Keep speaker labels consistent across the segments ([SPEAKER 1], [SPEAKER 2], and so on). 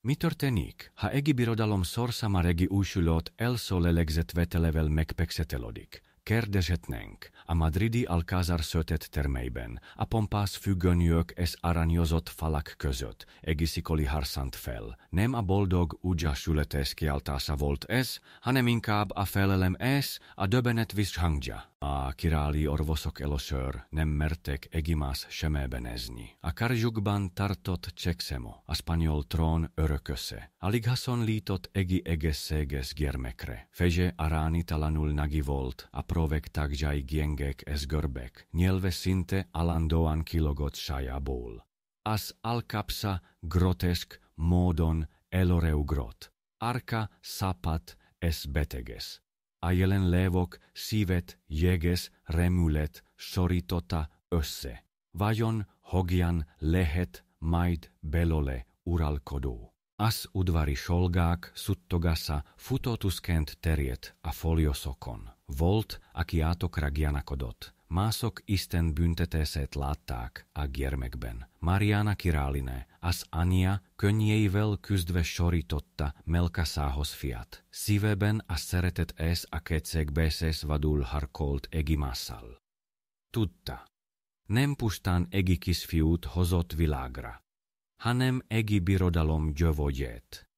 [SPEAKER 1] Mi történik, ha egi birodalom szorszáma regi újsulott elszólelegzett vetelevel megpeksetelodik? Kérdezhetnénk, a madridi Alcázar sötét termeiben, a pompás függönyök és aranyozott falak között, egészikoli harcant fel. Nem a boldog úgyasületes kiáltása volt ez, hanem inkább a felelem ez, a döbbenet visszhangja. A király orvosok először nem mertek egymás szemébe nézni. A karzsukban tartott cseckszemo, a spanyol trón örököse. Alig hasonlított egi egészséges gyermekre. Feze aránytalanul nagi volt, a provek tagzsai gyengek és görbek, nyelve szinte állandóan kilogott sájából. Az alkapsa groteszk módon előreugrott. Arka szápadt és beteges. A jelenlévők szívet jeges remület szorította össze. Vajon hogyan lehet majd belőle uralkodó? Az udvari solgák suttogassa futótuszként terjedt a folioszokon. Volt, aki átokra gyanakodott. Mások Isten büntetését látták a gyermekben. Mariana királyné, az anyja könnyeivel küzdve sorította melkasához fiát. Szívében a szeretet és a kétségbészés vadul harcolt egymással. Tudta, nem pusztán egy kisfiút hozott világra, hanem egy birodalom jövőjét.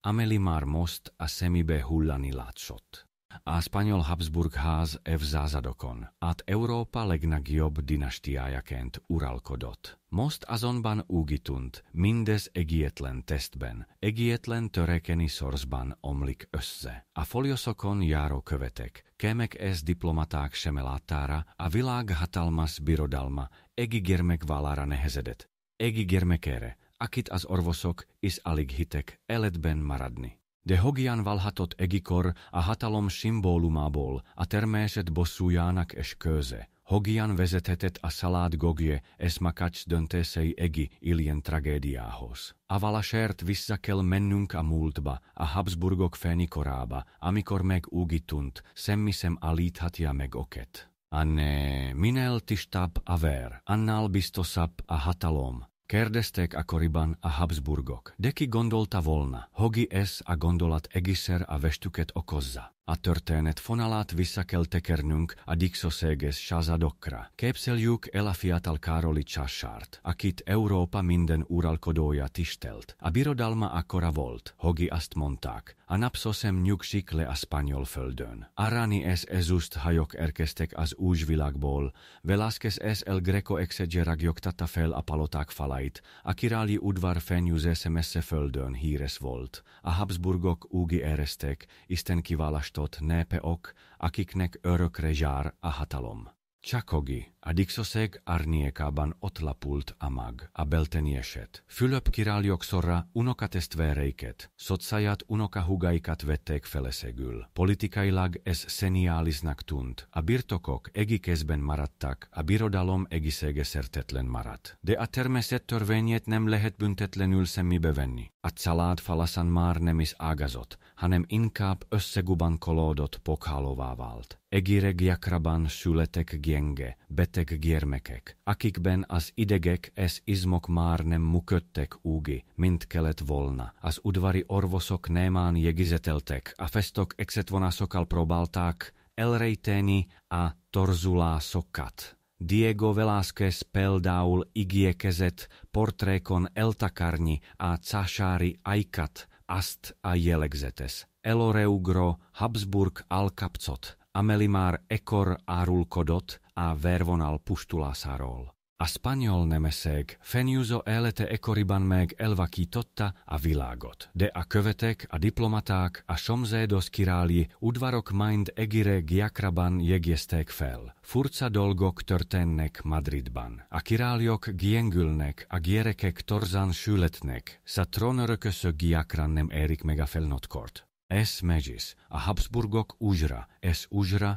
[SPEAKER 1] Amélie már most a szemébe hullani látszott. A spanyol Habsburg-ház évszázadokon át Európa legnagyobb dinastiájaként uralkodott. Most azonban úgy tűnt, mindez egyetlen tesztben, egyetlen törekeni szorszban omlik össze. A folioszokon járó követek, kemek és diplomaták sem láttára, a világ hatalmas birodalma egy gyermek vállára nehezedett. Egy gyermekére, akit az orvosok is alig hittek életben maradni. De hogyan válhatott egykor a hatalom szimbólumából a természet bosszújának és köze? Hogyan vezethetett a szalád gogje és makacs döntései egy ilyen tragédiához? A valasért vissza kell mennünk a múltba, a Habsburgok fénykorába, amikor meg úgy tűnt, semmi sem állíthatja meg oket. Anne, minél tisztább a vér, annál biztosabb a hatalom. Kérdezték akkoriban a Habsburgok, de ki gondolta volna, hogy ez a gondolat egyszer a vestüket okozza. A történet fonalát vissza kell tekernünk a dicsőséges sázadokra. Képzeljük el a fiatal Károly császárt, akit Európa minden uralkodója tisztelt. A birodalma akkora volt, hogy azt mondták, a nap sosem nyugszik le a spanyol földön. Arany és ezüst hajók érkeztek az újvilágból, Velázquez és El Greco exegye ragyogtatta fel a paloták falait, a királyi udvar fenyőzése messze földön híres volt. A Habsburgok úgy érezték, Isten kiválasztott népeok, akiknek örökre jár a hatalom. Csak hogy a dicsőség árnyékában ott lapult a mag, a belteni eset. Fülöp királyok sorra unokatestvéreiket, szocáját unokahúgaikat vették feleségül. Politikailag ez szeniálisnak tűnt. A birtokok egy kézben maradtak, a birodalom egészségeszertetlen maradt. De a természet törvényét nem lehet büntetlenül szemébe venni. A család falasan már nem is ágazott, hanem inkább összegubankolódott pokhálóvá vált. Egyre gyakrabban születtek gyenge, beteg gyermekek, akikben az idegek és izmok már nem működtek úgy, mint kellett volna. Az udvari orvosok némán jegyzeteltek, a festok exetvonásokkal próbálták elrejteni a torzulásokat. Diego Velázquez például igyekezett portrékon eltakarni a cásári ajkat, azt a jellegzetes. Előreugro Habsburg alkapcot, Amélie már ekkor árulkodott a vérvonal pusztulásáról. A spanyol nemesség fenyőző élete ekkoriban meg elvakította a világot, de a követek, a diplomaták, a szomszédos királyi udvarok mind egyre gyakrabban jegyezték fel. Furcsa dolgok történnek Madridban. A királyok gyengülnek, a gyerekek torzán születnek, s a trónörökösök gyakran nem érik meg a felnőttkort. Ez mégis, a Habsburgok újra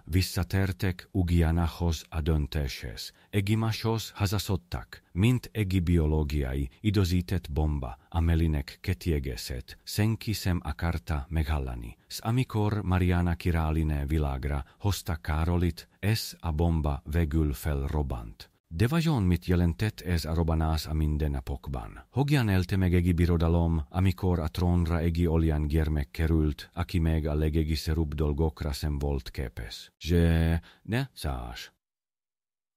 [SPEAKER 1] visszatértek ugyanahoz a döntéshez. Egymáshoz hazaszodtak, mint egy biológiai időzített bomba, Amélinek ketjegészet, senki sem akarta meghallani. S amikor Mariana királyné világra hozta Károlyt, ez a bomba végül felrobbant. Devajon mit jelentet ez arobanász a mindennapokban. Hogyan élte meg egi birodalom, amikor a trónra egi olyan gyermek került, aki meg a legegiszerűbb dolgokra sem volt képes. Že ne szás.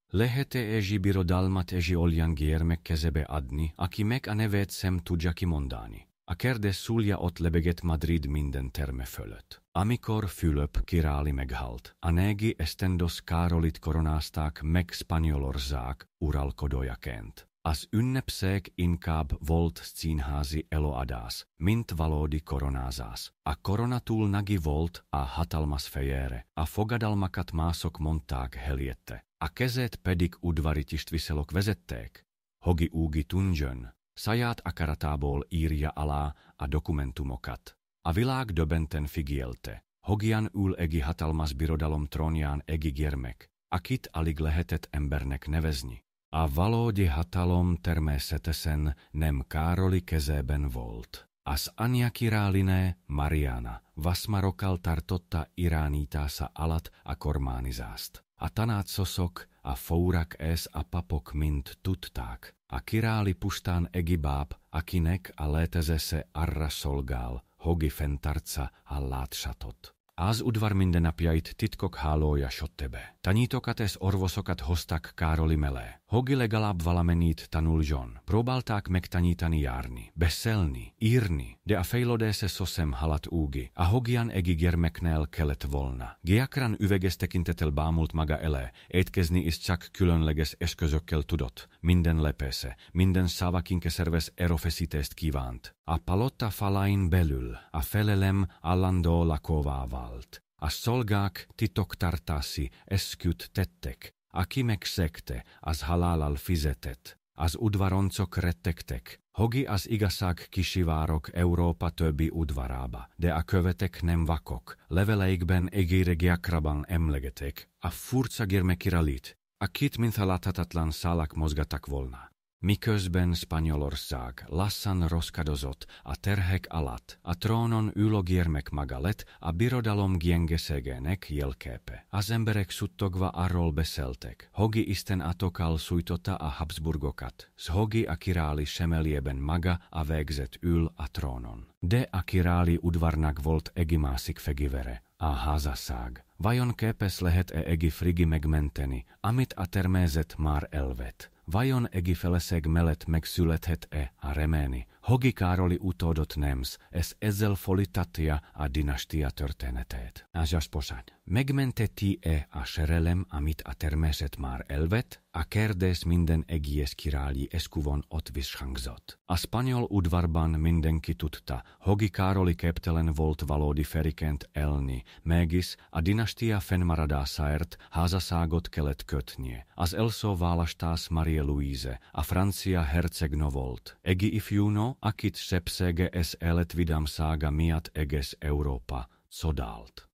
[SPEAKER 1] Lehet-e egi birodalmat egi olyan gyermek kezebe adni, aki meg a nevet sem tudja kimondani? A kérdés szúlja ott lebeget Madrid minden terme fölött. Amikor Fülöp király meghalt, a négy esztendos Károlit koronázták meg Spanyolország uralkodójaként. Az ünnepség inkább volt színházi előadás, mint valódi koronázás. A korona túl nagi volt a hatalmas fejére, a fogadalmakat mások mondták helyette, a kezét pedig udvari tisztviselők vezették. Hogi úgi tunjön, saját akaratából írja alá a dokumentumokat. A világ döbbenten figyelte, hogyan ül egi hatalmas birodalom trónján egi gyermek, akit alig lehetett embernek nevezni. A valódi hatalom természetesen nem Károli kezében volt. Az anyja királyné Mariana Vasmarokal tartotta irányítása alatt a kormányzást. A tanácsosok, a fórak és a papok mind tudták. A király pusztán egi báb, akinek a létezése arra szolgál, hogi fenntartsa a látszatot. Az udvar mindennapjait titkok hálója sottebe. Tanítókat és orvosokat hoztak Károli mellé. Hogi legalább valamennyit tanuljon. Próbálták megtanítani járni, beszélni, írni, de a fejlődése sosem haladt úgi. A hogyan egi gyermeknél kellett volna. Gyakran üveges tekintettel bámult maga elé, étkezni is csak különleges eszközökkel tudott. Minden lepése, minden szavakinke szervez erőfeszítést kívánt. A palota falain belül, a felelem állandó laková vált. A szolgák titoktartási eszköt tettek, aki megszegte, az halállal fizetett. Az udvaroncok rettegtek, hogi az igazság kisivárok Európa többi udvarába, de a követek nem vakok, leveleikben egére gyakrabban emlegetek a furcsa gyermekiralit, akit mintha láthatatlan szálak mozgattak volna. Miközben Spanyolország lassan roskadozott a terhek alatt, a trónon ülő gyermek maga lett a birodalom gyengeségének jelképe. Az emberek suttogva arról beszéltek, hogi Isten atokkal sújtotta a Habsburgokat, s hogi a király semeljében maga a végzet ül a trónon. De a király udvarnak volt egi másik fegyvere, a házasság. Vajon képes lehet-e egi frigi megmenteni, amit a természet már elvet? Vajon egi feleség mellett megszülethet-e a remény, hogi Károli utódot nems, és ezzel folytatja a dinasztia történetét? Az posad, megmenteti-e a serelem, amit a természet már elvet? A kérdés minden egész királyi eskuvon ott visszhangzott. A spanyol udvarban mindenki tudta, hogi Károli képtelen volt valódi feriként élni, mégis a dinasztia fennmaradásáért házasságot kellett kötnie. Az elszó választás Marie Louise, a francia hercegnő volt. Egi ifjúnő, akit szépsége és életvidámsága miatt egész Európa szodált.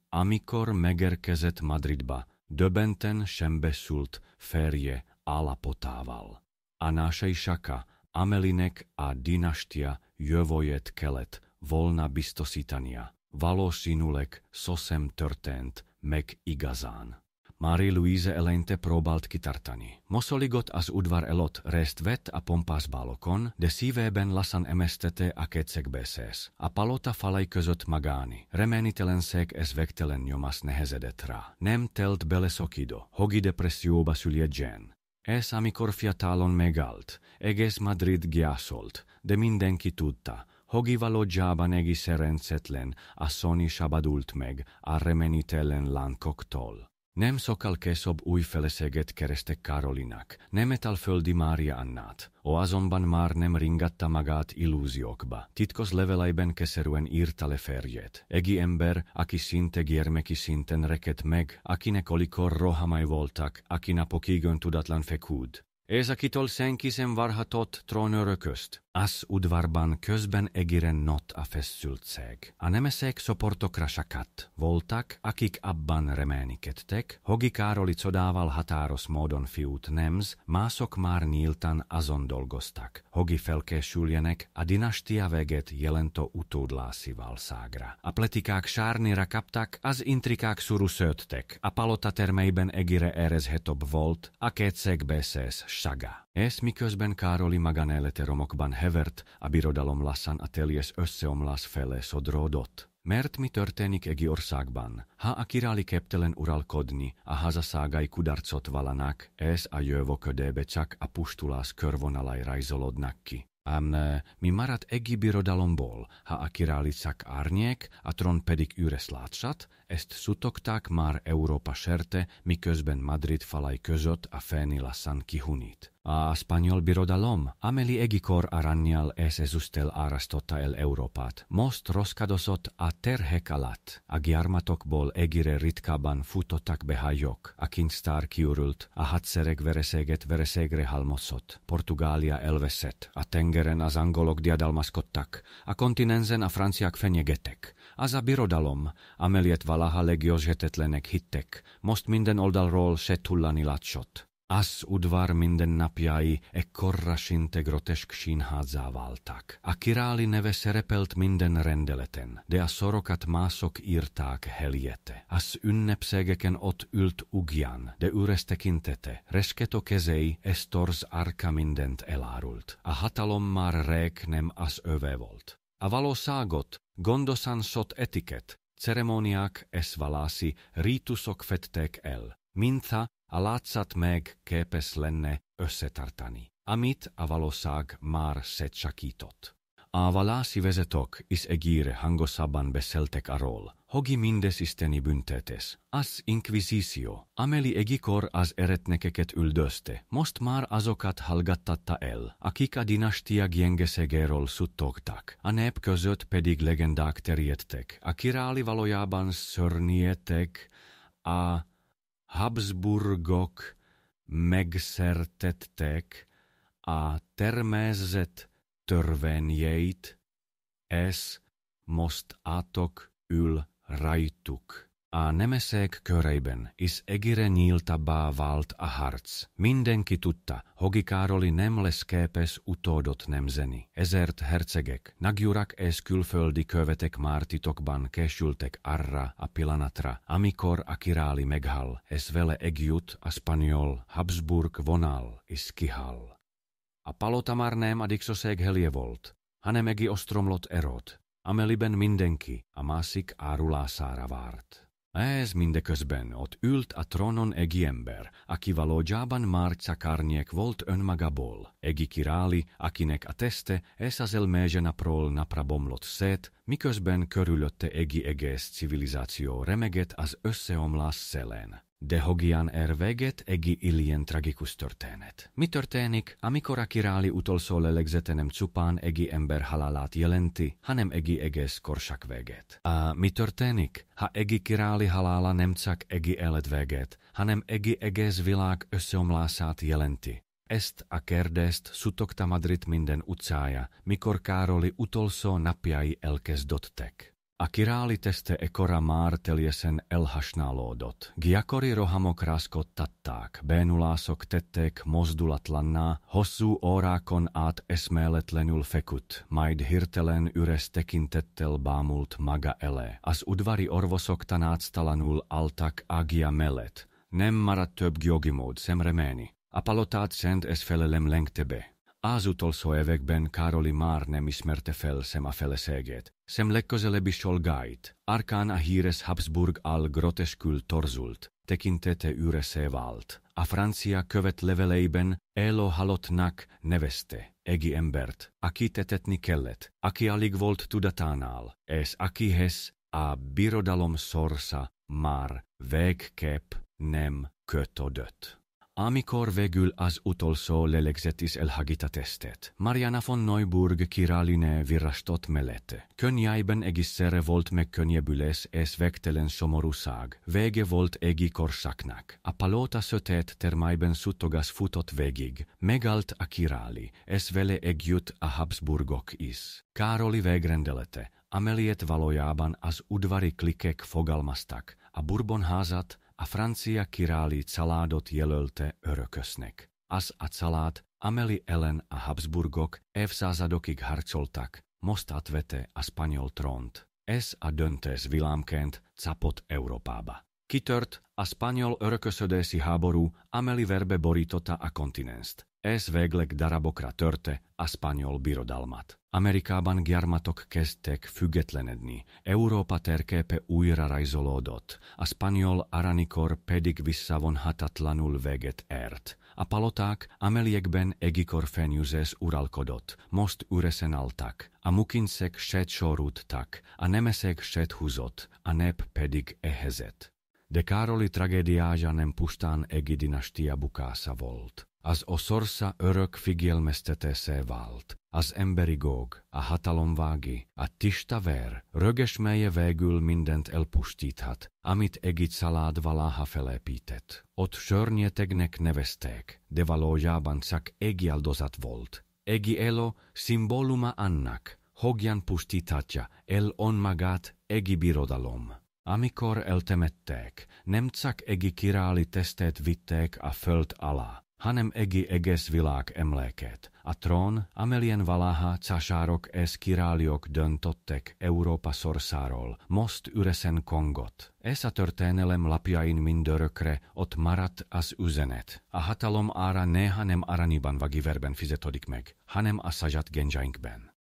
[SPEAKER 1] Amikor megérkezett Madridba, döbbenten szembesült férje állapotával. A násejsaka Amelinek a dinasztia jövőjét kellett volna biztosítania. Valószínűleg sosem történt meg igazán. Marie Louise eleinte próbált kitartani. Mosoligott az udvar előtt, részt vett a pompás bálokon, de szívében lassan emésztette a kétségbeszéd. A palota falai között magáni. Reménytelenség és végtelen nyomás nehezedett rá. Nem telt bele szokidó, hogi depresszióba süllyedt. És amikor fiatalon megállt, egész Madrid gyászolt, de mindenki tudta, hogi valójában egi szerencsétlen, a Sony szabadult meg a reménytelen lánkoktól. Nem sokkal később új feleséget kerestek Károlinak, nemet földi Mária Annát, azonban már nem ringatta magát illúziókba. Titkos leveleiben keserűen írta le férjét. Egi ember, aki szinte gyermeki szinten rekedt meg, akinek olikor rohamai voltak, aki napokig öntudatlan feküdt. Ez akitől senki sem várhatott trónöröközt. Az udvarban közben egiren not a feszültség. A nemeszek szoportokrasakat voltak, akik abban reménykedtek, Hogi Károli csodával határos módon fiút nemz, mások már nyíltan azon dolgoztak, Hogi felkészüljenek a dinastia véget jelentő utódlási valszágra. A pletikák sárnira kaptak, az intrikák szurusödtek, a palota termeiben egire érezhetőbb volt, a kétség beszész saga. Ez miközben Károli maganélete romokban hevert, a birodalom lassan a teljes összeomlás felé sodródott. Mert mi történik egi országban? Ha a király képtelen uralkodni, a hazaságai kudarcot vallanak, ez a jövőködébe csak a pusztulás körvonalai rajzolódnak ki. Ám mi maradt egi birodalomból, ha a király csak árnyék, a trón pedig üres látszat, ezt szutogták már Európa serte, miközben Madrid falai között a fény lassan kihunít. A spanyol birodalom, amely egikor aranyjal és ezüsttel árasztotta el Európát, most roskadozott a terhek alatt. A gyarmatokból egire ritkábban futottak be hajók, a kincstár kiürült, a hadsereg vereségre halmozott, Portugália elveszett, a tengeren az angolok diadalmaskodtak, a kontinensen a franciák fenyegettek. Az a birodalom, amelyet valaha leggyőzhetetlenek hittek, most minden oldalról széthullani látszott. Az udvar mindennapjai ekkorra szinte grotesk színházzá váltak. A király neve szerepelt minden rendeleten, de a sorokat mások írták helyette. Az ünnepségeken ott ült ugyan, de üres tekintete, reskető kezei és torz arca mindent elárult. A hatalom már rég nem az övé volt. A valóságot gondosan szott etiket, ceremóniák és vallási rítusok fedték el, mintha a látszat meg képes lenne összetartani, amit a valóság már szétszakított. A vallási vezetők is egire hangosabban beszéltek arról, Hogi mindez isteni büntetés. Az inkvizíció, amely egikor az eretnekeket üldözte, most már azokat hallgattatta el, akik a dinastia gyengeségéről suttogtak. A nép között pedig legendák terjedtek, a király valójában szörnyűek, a Habsburgok megszertettek a természet törvényeit, és most átok ül rajtuk. A nemeszek körében is egire nyíltabbá vált a harc. Mindenki tudta, Hogi Károli nem lesz képes utódot nemzeni. Ezért hercegek, nagyurak és külföldi követek már titokban készültek arra a pillanatra, amikor a király meghal, és vele együtt a spanyol Habsburg vonal is kihal. A palota már nem a dicsőség helye volt, hanem egi ostromlott erőt, amelyben mindenki a másik árulására várt. Ez mindeközben ott ült a trónon egi ember, aki valójában már csak árnyék volt önmagából. Egi király, akinek a teste és az elméje napról napra bomlott szét, miközben körülötte egi egész civilizáció remegett az összeomlás szélén. De hogyan ér véget egi ilyen tragikus történet? Mi történik, amikor a király utolsó lélegzete nem csupán egi ember halálát jelenti, hanem egi egész korszak véget? Mi történik, ha egi király halála nem csak egi élet véget, hanem egi egész világ összeomlását jelenti? Ezt a kérdést szutogta Madrid minden utcája, mikor Károli utolsó napjai elkezdődtek. A király teste ekkora már teljesen elhasználódott. Gyakori rohamok rászkodtatták, bénulások tették mozdulatlanná, hosszú órákon át eszméletlenül feküdt, majd hirtelen üres tekintettel bámult maga elé. Az udvari orvosok tanácstalanul álltak ágia mellett. Nem maradt több gyógymód, sem remény. A palotát szent és felelem lengte be. Az utolsó években Károli már nem ismerte fel sem a feleségét, sem legközelebbi solgáit. Arkán a híres Habsburg al groteskül torzult, tekintete üresé vált. A francia követ leveleiben élő halottnak nevezte egi embert, akit etetni kellett, aki alig volt tudatánál, és akihez a birodalom sorsa már végképp nem kötődött. Amikor végül az utolsó lélegzetis elhagítatestet. Mariana von Neuburg királyné virastott mellette. Könnyeiben egészszerre volt megkönnyebbülés és végtelen szomorúság. Vége volt égi korszaknak. A palota sötét termeiben suttogas futott végig. Megállt a király, és vele együtt a Habsburgok is. Károly végrendelete, amelyet valójában az udvari klikek fogalmaztak, a Bourbonházat, a francia királyi családot jelölte örökösnek. Az a család, amely ellen a Habsburgok évszázadokig harcoltak, most átvette a spanyol trónt. Ez a döntés villámként capott Európába. Kitört a spanyol örökösödési háború, amely verbe borította a kontinenst. Ez végleg darabokra törte a spanyol birodalmat. Amerikában gyarmatok kezdtek függetlenedni, Európa térképe újra rajzolódott, a spanyol aranikor pedig visszavonhatatlanul véget ért. A paloták, amelyekben egikor fenyőzés uralkodott, most üresen álltak, a mukincek szétsoródtak, a nemeszek széthúzott, a nép pedig éhezett. De Károly tragédiája nem pusztán égi dinasztia bukása volt. Az oszorsa örök figyelmeztetése vált. Az emberi góg, a hatalomvági, a tiszta vér, röges melye végül mindent elpusztíthat, amit égi család valaha felépített. Ott szörnyetegnek nevezték, de valójában csak égi áldozat volt. Égi élo szimbóluma annak, hogyan pusztíthatja el önmagát égi birodalom. Amikor eltemették, nem csak égi királyi testét vitték a föld alá, hanem égi egész világ emlékét. A trón, amelyen valaha császárok és királyok döntöttek Európa sorsáról, most üresen kongott. Ez a történelem lapjain mindörökre ott maradt az üzenet. A hatalom ára néha nem aranyban vagy verben fizetődik meg, hanem a saját genjainkben.